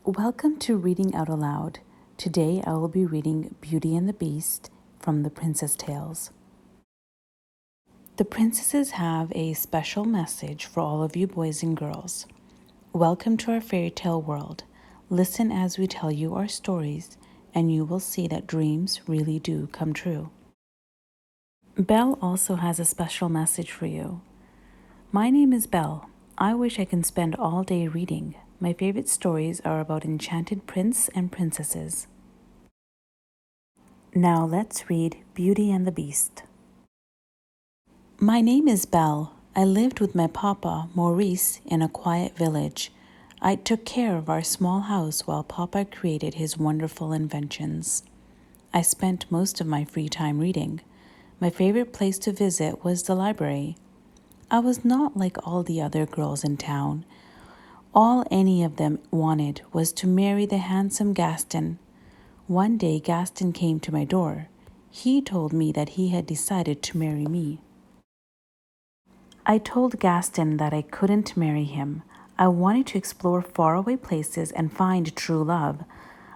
Welcome to Reading Out Aloud. Today I will be reading Beauty and the Beast from the Princess Tales. The princesses have a special message for all of you boys and girls. Welcome to our fairy tale world. Listen as we tell you our stories, and you will see that dreams really do come true. Belle also has a special message for you. My name is Belle. I wish I can spend all day reading. My favorite stories are about enchanted prince and princesses. Now let's read Beauty and the Beast. My name is Belle. I lived with my papa, Maurice, in a quiet village. I took care of our small house while papa created his wonderful inventions. I spent most of my free time reading. My favorite place to visit was the library. I was not like all the other girls in town. All any of them wanted was to marry the handsome Gaston. One day Gaston came to my door. He told me that he had decided to marry me. I told Gaston that I couldn't marry him. I wanted to explore faraway places and find true love.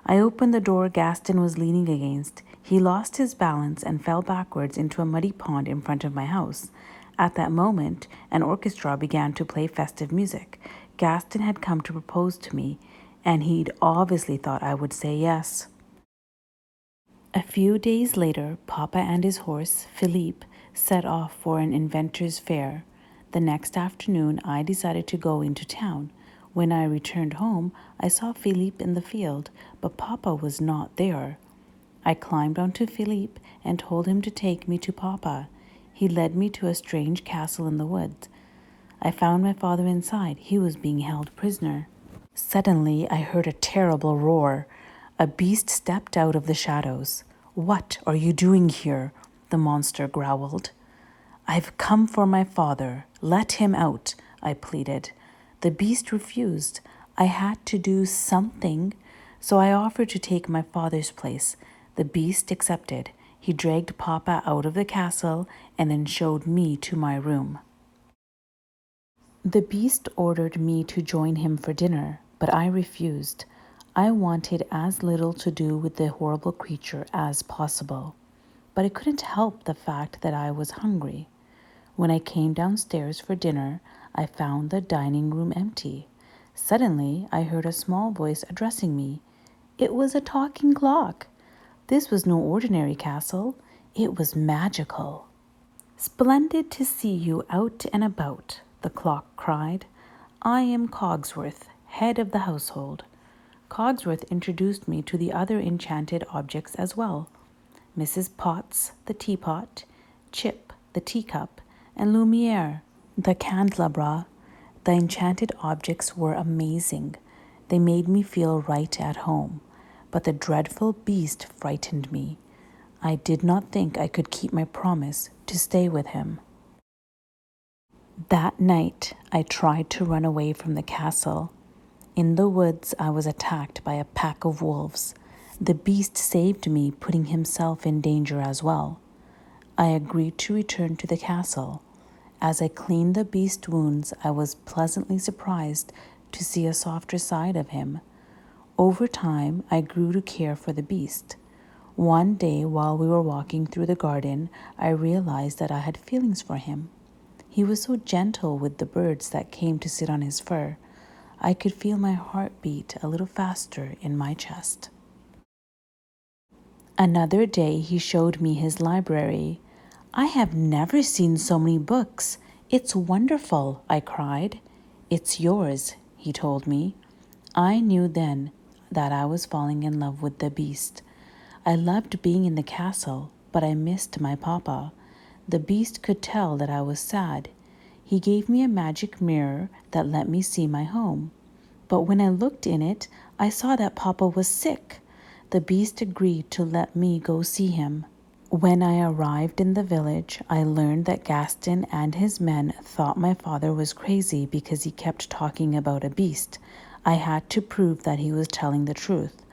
I opened the door Gaston was leaning against. He lost his balance and fell backwards into a muddy pond in front of my house. At that moment, an orchestra began to play festive music. Gaston had come to propose to me, and he'd obviously thought I would say yes. A few days later, Papa and his horse, Philippe, set off for an inventor's fair. The next afternoon, I decided to go into town. When I returned home, I saw Philippe in the field, but Papa was not there. I climbed onto Philippe and told him to take me to Papa. He led me to a strange castle in the woods. I found my father inside. He was being held prisoner. Suddenly, I heard a terrible roar. A beast stepped out of the shadows. "What are you doing here?" the monster growled. "I've come for my father. Let him out," I pleaded. The beast refused. I had to do something, so I offered to take my father's place. The beast accepted. He dragged Papa out of the castle and then showed me to my room. The beast ordered me to join him for dinner, but I refused. I wanted as little to do with the horrible creature as possible, but I couldn't help the fact that I was hungry. When I came downstairs for dinner, I found the dining room empty. Suddenly, I heard a small voice addressing me. It was a talking clock. This was no ordinary castle. It was magical. "Splendid to see you out and about," the clock cried. "I am Cogsworth, head of the household." Cogsworth introduced me to the other enchanted objects as well. Mrs. Potts, the teapot, Chip, the teacup, and Lumiere, the candelabra. The enchanted objects were amazing. They made me feel right at home, but the dreadful beast frightened me. I did not think I could keep my promise to stay with him. That night, I tried to run away from the castle. In the woods, I was attacked by a pack of wolves. The beast saved me, putting himself in danger as well. I agreed to return to the castle. As I cleaned the beast's wounds, I was pleasantly surprised to see a softer side of him. Over time, I grew to care for the beast. One day, while we were walking through the garden, I realized that I had feelings for him. He was so gentle with the birds that came to sit on his fur. I could feel my heart beat a little faster in my chest. Another day, he showed me his library. "I have never seen so many books. It's wonderful," I cried. "It's yours," he told me. I knew then that I was falling in love with the beast. I loved being in the castle, but I missed my papa. The beast could tell that I was sad. He gave me a magic mirror that let me see my home. But when I looked in it, I saw that papa was sick. The beast agreed to let me go see him. When I arrived in the village, I learned that Gaston and his men thought my father was crazy because he kept talking about a beast. I had to prove that he was telling the truth.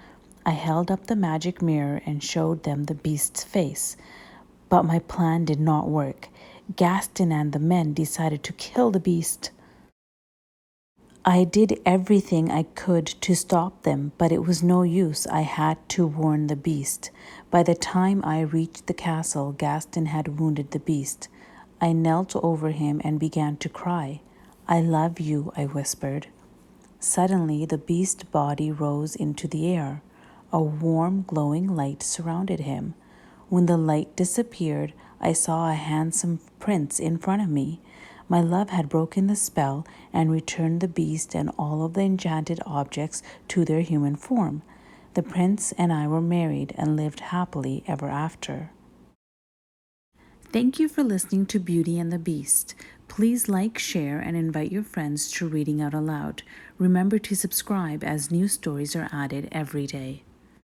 I held up the magic mirror and showed them the beast's face. But my plan did not work. Gaston and the men decided to kill the beast. I did everything I could to stop them, but it was no use. I had to warn the beast. By the time I reached the castle, Gaston had wounded the beast. I knelt over him and began to cry. I love you, I whispered. Suddenly, the beast's body rose into the air. A warm, glowing light surrounded him. When the light disappeared, I saw a handsome prince in front of me. My love had broken the spell and returned the beast and all of the enchanted objects to their human form. The prince and I were married and lived happily ever after. Thank you for listening to Beauty and the Beast. Please like, share, and invite your friends to Reading Out Aloud. Remember to subscribe as new stories are added every day.